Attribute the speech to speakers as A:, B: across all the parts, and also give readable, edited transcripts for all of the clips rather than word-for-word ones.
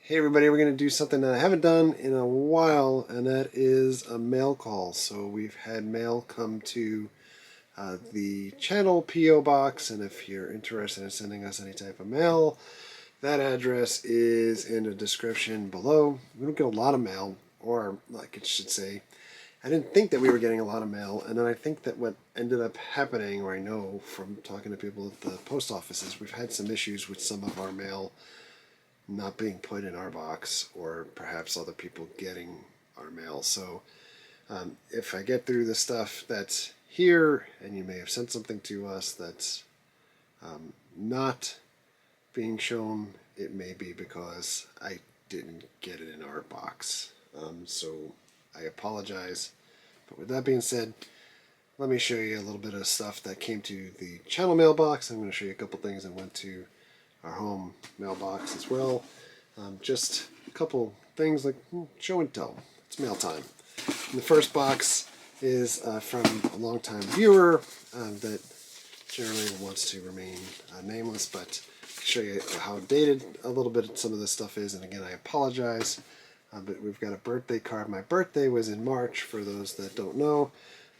A: Hey everybody, we're going to do something that I haven't done in a while, and that is a mail call. So we've had mail come to the channel P.O. Box, and if you're interested in sending us any type of mail, that address is in the description below. We don't get a lot of mail, or like it should say, I didn't think that we were getting a lot of mail, and then I think that what ended up happening, or I know from talking to people at the post office, is we've had some issues with some of our mail not being put in our box, or perhaps other people getting our mail. So if I get through the stuff that's here, and you may have sent something to us that's not being shown, it may be because I didn't get it in our box. So I apologize. But with that being said, let me show you a little bit of stuff that came to the channel mailbox. I'm going to show you a couple things that went to our home mailbox as well. Just a couple things like show and tell. It's mail time. And the first box is from a longtime viewer that generally wants to remain nameless, but I'll show you how dated a little bit some of this stuff is. And again, I apologize, but we've got a birthday card. My birthday was in March, for those that don't know.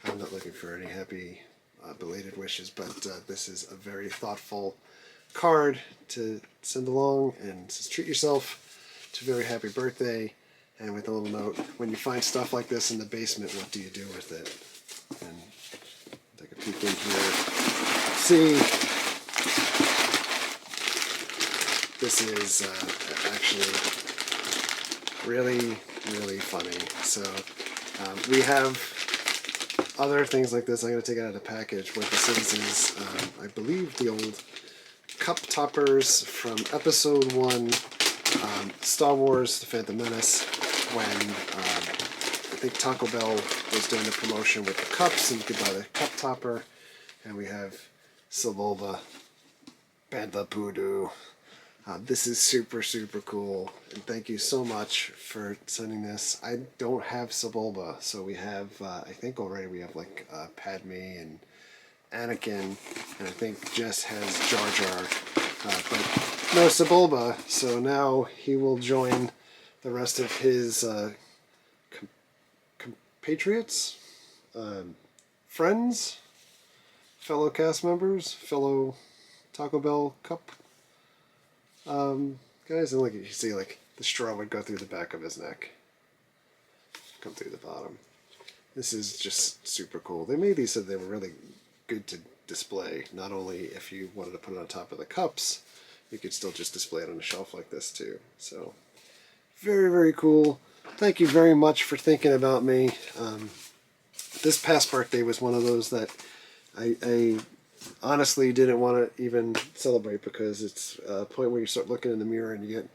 A: I'm not looking for any happy belated wishes, but this is a very thoughtful card to send along, and says treat yourself to a very happy birthday, and with a little note, when you find stuff like this in the basement, what do you do with it? And take a peek in here. See, this is actually really funny. So we have other things like this. I'm going to take it out of the package. What this is I believe the old cup toppers from episode 1, Star Wars The Phantom Menace, when I think Taco Bell was doing the promotion with the cups, and you could buy the cup topper. And we have Sebulba Bantha Poodoo. This is super cool, and thank you so much for sending this. I don't have Sebulba, so we have, I think already we have like Padme and Anakin, and I think Jess has Jar Jar, but no Sebulba, so now he will join the rest of his compatriots, friends, fellow cast members, fellow Taco Bell Cup guys, and look, you see like the straw would go through the back of his neck, come through the bottom. This is just super cool. They made these so they were really good to display. Not only if you wanted to put it on top of the cups, you could still just display it on a shelf like this too. So very cool. Thank you very much for thinking about me. This past birthday was one of those that I honestly didn't want to even celebrate, because it's a point where you start looking in the mirror and you get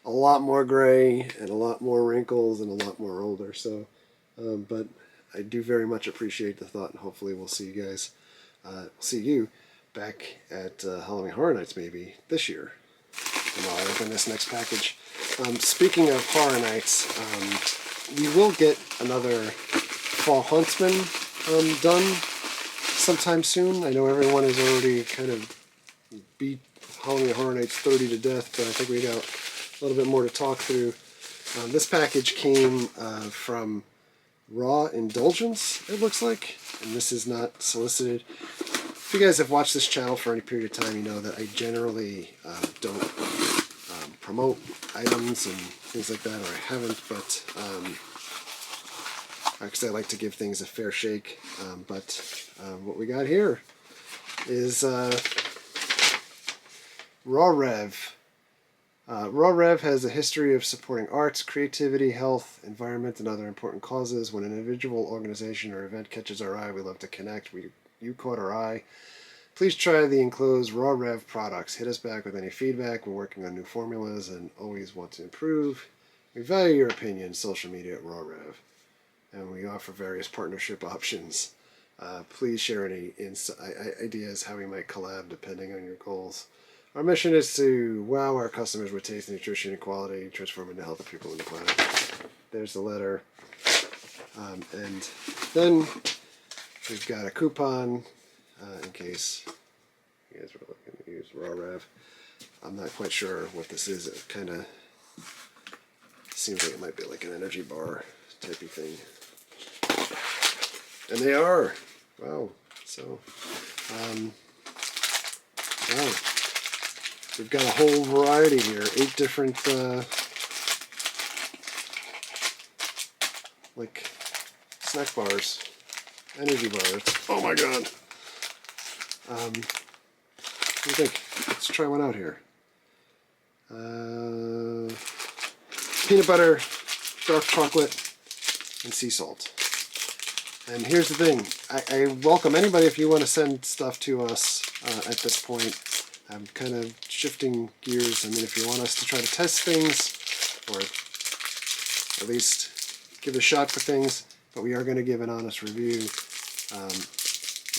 A: a lot more gray and a lot more wrinkles and a lot more older. So but I do very much appreciate the thought, and hopefully we'll see you guys, see you back at Halloween Horror Nights maybe this year. And I'll open this next package. Speaking of Horror Nights, we will get another Fall Huntsman done sometime soon. I know everyone has already kind of beat Halloween Horror Nights 30 to death, but I think we got a little bit more to talk through. This package came from Raw Indulgence, it looks like, and this is not solicited. If you guys have watched this channel for any period of time, you know that I generally don't promote items and things like that, or I haven't, but actually I like to give things a fair shake. But what we got here is Raw Rev. Raw Rev has a history of supporting arts, creativity, health, environment, and other important causes. When an individual, organization, or event catches our eye, we love to connect. You caught our eye. Please try the enclosed Raw Rev products. Hit us back with any feedback. We're working on new formulas and always want to improve. We value your opinion. Social media at Raw Rev. And we offer various partnership options. Please share any ideas how we might collab depending on your goals. Our mission is to wow our customers with taste, nutrition, and quality, transforming the health of people on the planet. There's the letter. And then we've got a coupon in case you guys were looking to use Raw Rev. I'm not quite sure what this is. It kind of seems like it might be like an energy bar type of thing. And they are. Wow. So, wow. We've got a whole variety here. 8 different, like, snack bars. Energy bars. Oh my god. What do you think? Let's try one out here. Peanut butter, dark chocolate, and sea salt. And here's the thing. I welcome anybody if you want to send stuff to us at this point. I'm kind of shifting gears. I mean, if you want us to try to test things, or at least give a shot for things, but we are going to give an honest review.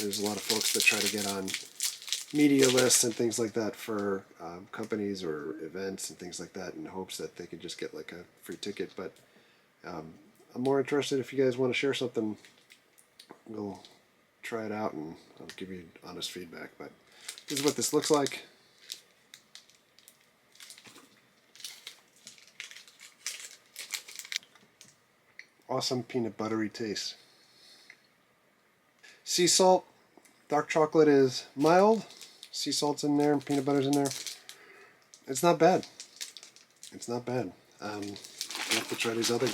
A: There's a lot of folks that try to get on media lists and things like that for companies or events and things like that in hopes that they could just get like a free ticket. But I'm more interested if you guys want to share something, we'll try it out and I'll give you honest feedback. But this is what this looks like. Awesome peanut buttery taste. Sea salt, dark chocolate is mild. Sea salt's in there, peanut butter's in there. It's not bad. It's not bad. You have to try these other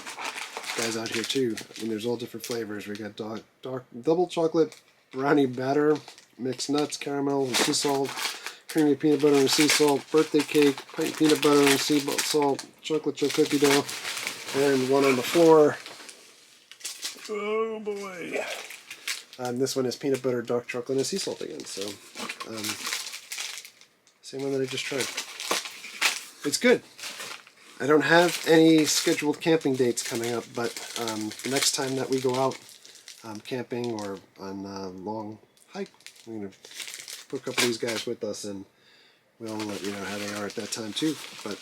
A: guys out here too. I mean, there's all different flavors. We got dark double chocolate, brownie batter, mixed nuts, caramel, and sea salt, creamy peanut butter and sea salt, birthday cake, peanut butter and sea salt, chocolate chip cookie dough, and one on the floor. Oh boy. This one is peanut butter, dark chocolate, and sea salt again. So, same one that I just tried. It's good. I don't have any scheduled camping dates coming up, but the next time that we go out camping or on a long hike, we're going to put a couple of these guys with us, and we'll let you know how they are at that time too. But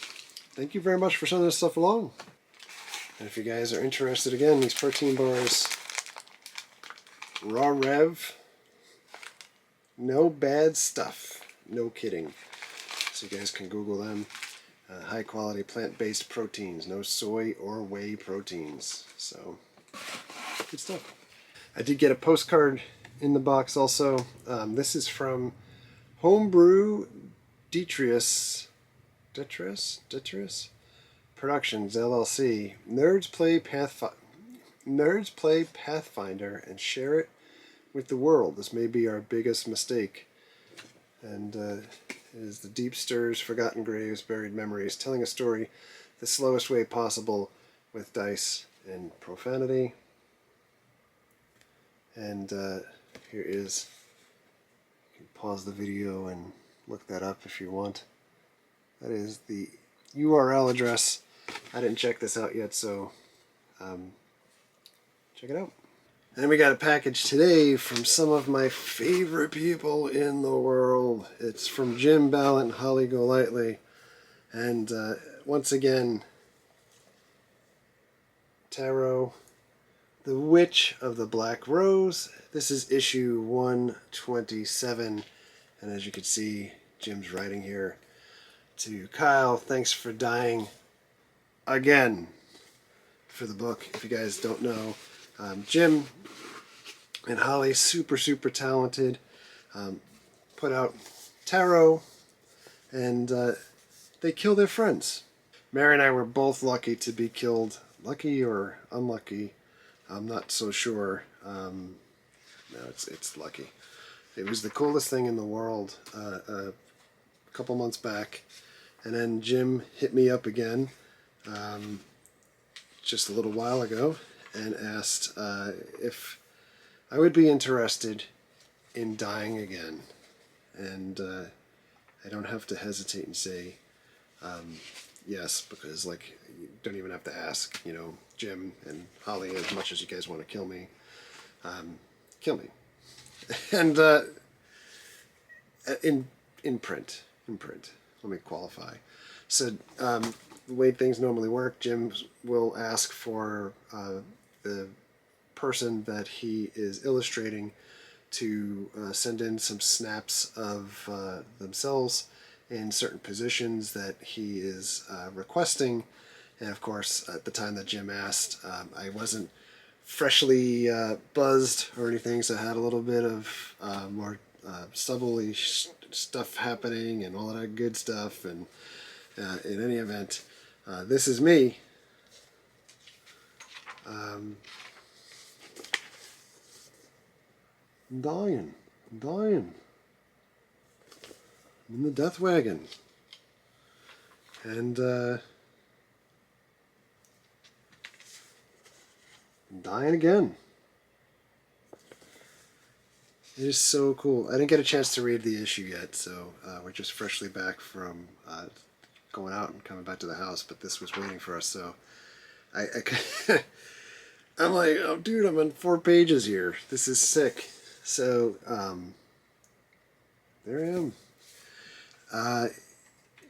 A: thank you very much for sending this stuff along. And if you guys are interested, again, these protein bars, Raw Rev, no bad stuff, no kidding. So you guys can Google them. High quality plant-based proteins, no soy or whey proteins. So, good stuff. I did get a postcard in the box also. This is from Homebrew Detrius Productions LLC. Nerds play Pathfinder and share it with the world. This may be our biggest mistake. And it is the deep stirs, forgotten graves, buried memories, telling a story the slowest way possible with dice and profanity. And here is, you can pause the video and look that up if you want. That is the URL address. I didn't check this out yet, so check it out. And we got a package today from some of my favorite people in the world. It's from Jim Ballot and Holly Golightly. And once again, Tarot, The Witch of the Black Rose. This is issue 127. And as you can see, Jim's writing here to Kyle, thanks for dying again for the book. If you guys don't know, Jim and Holly, super talented, put out tarot, and they kill their friends. Mary and I were both lucky to be killed. Lucky or unlucky, I'm not so sure. No, it's lucky. It was the coolest thing in the world a couple months back, and then Jim hit me up again just a little while ago and asked if I would be interested in dying again. And I don't have to hesitate and say yes, because like you don't even have to ask, you know, Jim and Holly, as much as you guys want to kill me, kill me. And in print, let me qualify. So the way things normally work, Jim will ask for the person that he is illustrating to send in some snaps of themselves in certain positions that he is requesting, And of course, at the time that Jim asked, I wasn't freshly buzzed or anything, so I had a little bit of more stubbly stuff happening and all of that good stuff. And in any event, this is me. I'm dying. I'm dying. I'm in the death wagon. And I'm dying again. It is so cool. I didn't get a chance to read the issue yet, so we're just freshly back from going out and coming back to the house, but this was waiting for us, so I'm like, oh dude, I'm on 4 pages here. This is sick. So, there I am.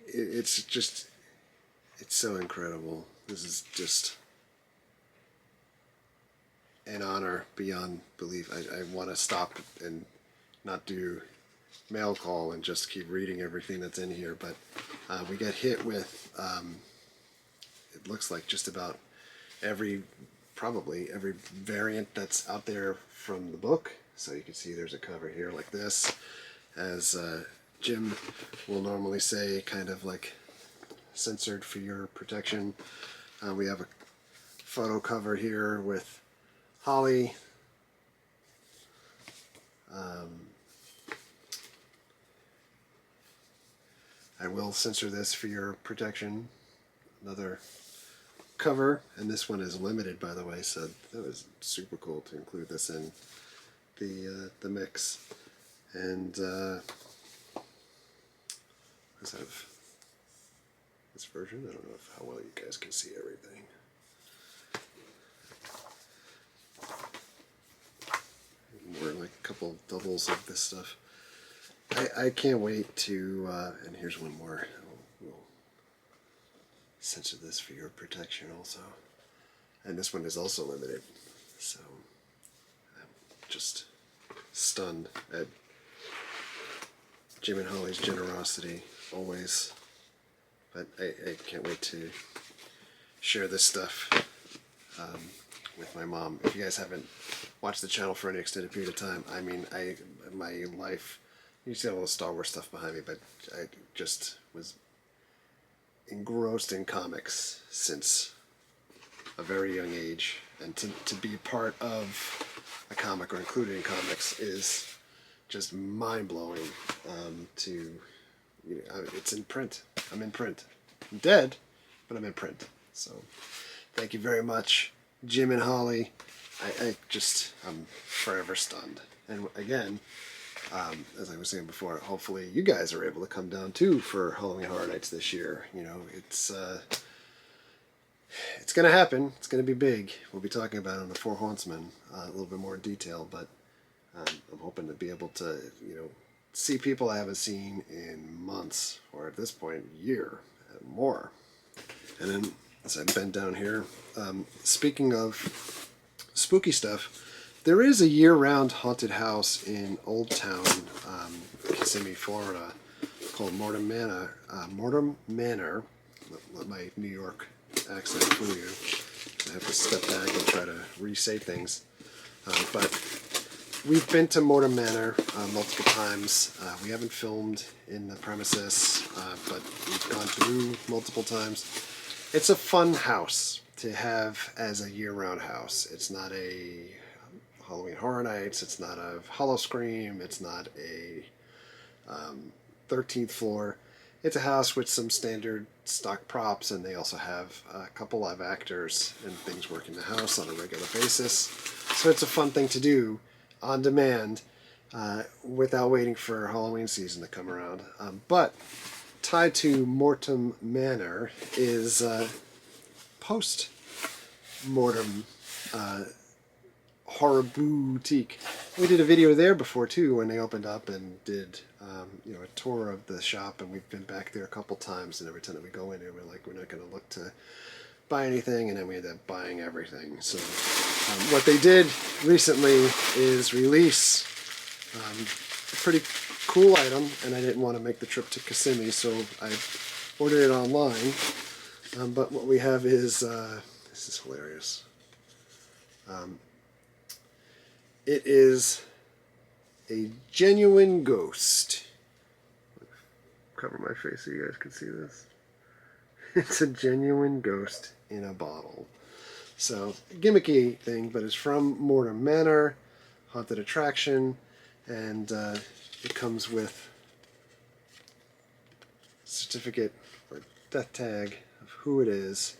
A: It's just, it's so incredible. This is just an honor beyond belief. I want to stop and not do mail call and just keep reading everything that's in here, but we get hit with, it looks like just about probably every variant that's out there from the book. So you can see there's a cover here like this, as Jim will normally say, kind of like censored for your protection. We have a photo cover here with Holly. I will censor this for your protection. Another cover, and this one is limited, by the way, so that was super cool to include this in the mix. And let's have this version. I don't know how well you guys can see everything. More like a couple doubles of this stuff. I can't wait to, and here's one more. We'll censor this for your protection also. And this one is also limited, so I'm just stunned at Jim and Holly's generosity, always. But I can't wait to share this stuff with my mom. If you guys haven't watched the channel for any extended period of time, I mean, my life, you see all the Star Wars stuff behind me, but I just was engrossed in comics since a very young age, and to be part of a comic or included in comics is just mind-blowing. It's in print. I'm in print. I'm dead, but I'm in print. So thank you very much, Jim and Holly. I'm forever stunned. And again, as I was saying before, hopefully you guys are able to come down too for Halloween Horror Nights this year. You know, it's going to happen. It's going to be big. We'll be talking about it on the Four Hauntsmen a little bit more in detail, but I'm hoping to be able to, see people I haven't seen in months, or at this point, a year and more. And then, as I bend down here, speaking of spooky stuff, there is a year-round haunted house in Old Town, Kissimmee, Florida, called Mortem Manor. Mortem Manor. Let my New York accent fool you. I have to step back and try to re-say things. But we've been to Mortem Manor multiple times. We haven't filmed in the premises, but we've gone through multiple times. It's a fun house to have as a year-round house. It's not a Halloween Horror Nights, it's not a Hollow Scream, it's not a 13th floor. It's a house with some standard stock props, and they also have a couple live actors and things working the house on a regular basis. So it's a fun thing to do on demand without waiting for Halloween season to come around. But tied to Mortem Manor is post-mortem horror boutique. We did a video there before too when they opened up and did a tour of the shop, and we've been back there a couple times, and every time that we go in there we're like, we're not going to look to buy anything, and then we end up buying everything. So what they did recently is release a pretty cool item, and I didn't want to make the trip to Kissimmee, so I ordered it online. But what we have is, this is hilarious. It is a genuine ghost. Cover my face so you guys can see this. It's a genuine ghost in a bottle. So, gimmicky thing, but it's from Mortem Manor, haunted attraction, and it comes with a certificate or death tag of who it is.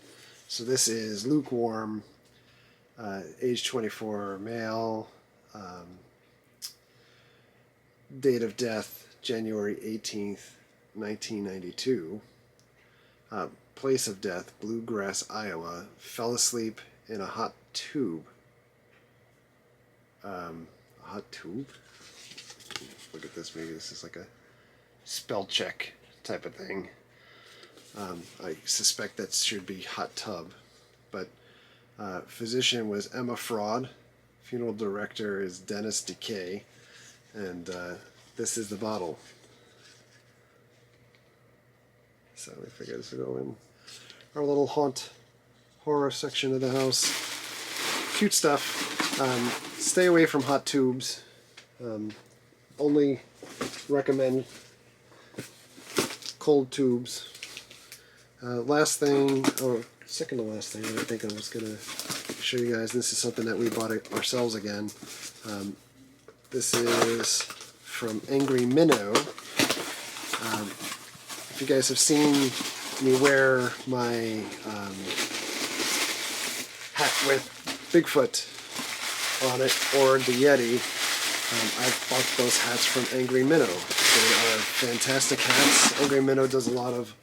A: So this is lukewarm, age 24, male, date of death January 18th, 1992. Place of death, Bluegrass, Iowa. Fell asleep in a hot tube. A hot tube? Look at this. Maybe this is like a spell check type of thing. I suspect that should be hot tub. But physician was Emma Fraud. Funeral director is Dennis Decay. And this is the bottle. So we figured this would go in our little haunt horror section of the house. Cute stuff. Stay away from hot tubes. Only recommend cold tubes. Last thing, or second to last thing that I think I was going to show you guys, this is something that we bought ourselves again. This is from Angry Minnow. If you guys have seen me wear my hat with Bigfoot on it, or the Yeti, I've bought those hats from Angry Minnow. They are fantastic hats. Angry Minnow does a lot of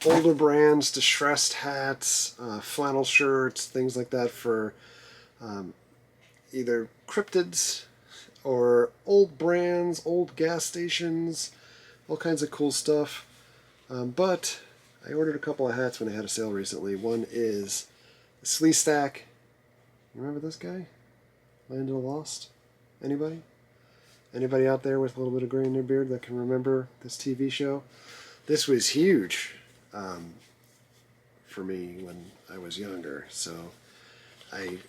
A: older brands, distressed hats, flannel shirts, things like that for either cryptids or old brands, old gas stations, all kinds of cool stuff. But I ordered a couple of hats when they had a sale recently. One is the Slee Stack. You remember this guy? Land of the Lost? Anybody? Anybody out there with a little bit of gray in their beard that can remember this TV show? This was huge for me when I was younger. So I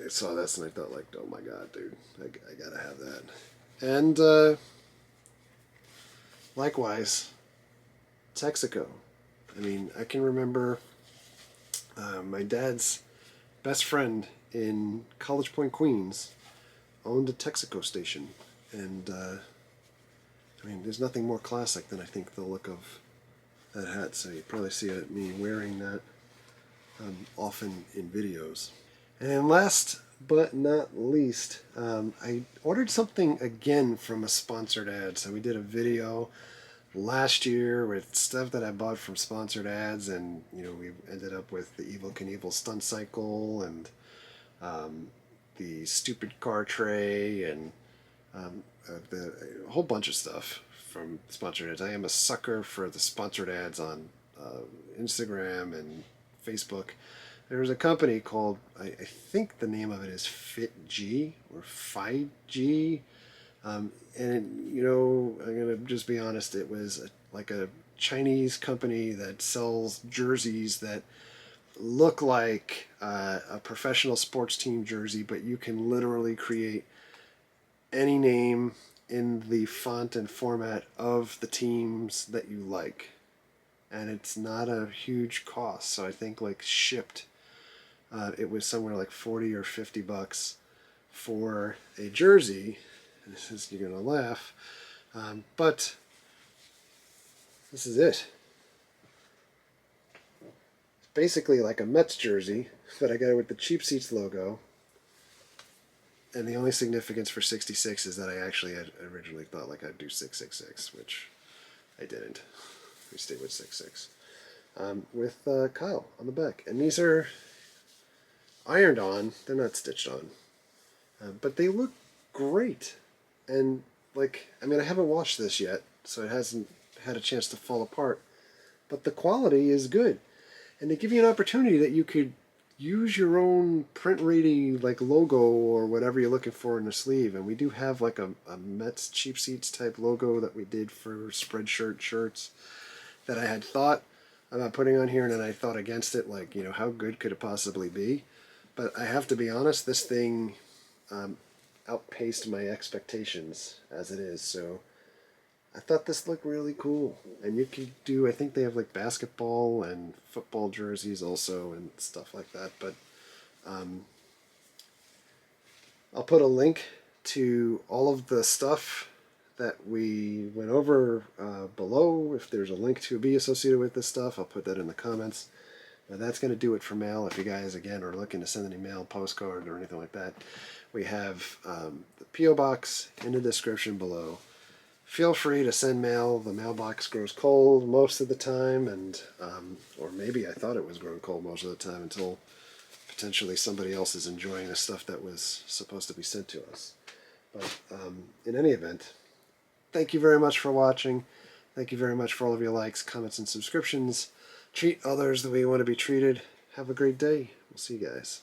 A: saw this and I thought, like, oh my god, dude, I gotta have that. And likewise, Texaco. I mean, I can remember my dad's best friend in College Point, Queens, owned a Texaco station, and I mean, there's nothing more classic than I think the look of that hat. So you probably see me wearing that often in videos. And last but not least, I ordered something again from a sponsored ad. So we did a video last year with stuff that I bought from sponsored ads, and you know, we ended up with the Evel Knievel stunt cycle and the stupid car tray and a whole bunch of stuff from sponsored ads. I am a sucker for the sponsored ads on Instagram and Facebook. There was a company called, I think the name of it is FitG or FiG. And, you know, I'm going to just be honest, it was like a Chinese company that sells jerseys that look like a professional sports team jersey, but you can literally create any name in the font and format of the teams that you like. And it's not a huge cost. So I think, like, shipped, it was somewhere like 40 or 50 bucks for a jersey. This is, you're gonna laugh, but this is it. It's basically like a Mets jersey, but I got it with the Cheap Seats logo. And the only significance for 66 is that I actually had originally thought like I'd do 666, which I didn't. We stayed with 66. With Kyle on the back, and these are ironed on. They're not stitched on, but they look great. And, like, I mean, I haven't washed this yet, so it hasn't had a chance to fall apart. But the quality is good. And they give you an opportunity that you could use your own print-ready, like, logo or whatever you're looking for in the sleeve. And we do have, like, a Mets Cheap Seats type logo that we did for Spreadshirt shirts that I had thought I'm not putting on here, and then I thought against it, like, you know, how good could it possibly be? But I have to be honest, this thing outpaced my expectations as it is. So I thought this looked really cool. And you could do, I think they have like basketball and football jerseys also and stuff like that. But I'll put a link to all of the stuff that we went over below. If there's a link to be associated with this stuff, I'll put that in the comments. Now that's going to do it for mail. If you guys, again, are looking to send any mail, postcard, or anything like that, we have the P.O. Box in the description below. Feel free to send mail. The mailbox grows cold most of the time, and or maybe I thought it was growing cold most of the time until potentially somebody else is enjoying the stuff that was supposed to be sent to us. But in any event, thank you very much for watching. Thank you very much for all of your likes, comments, and subscriptions. Treat others the way you want to be treated. Have a great day. We'll see you guys.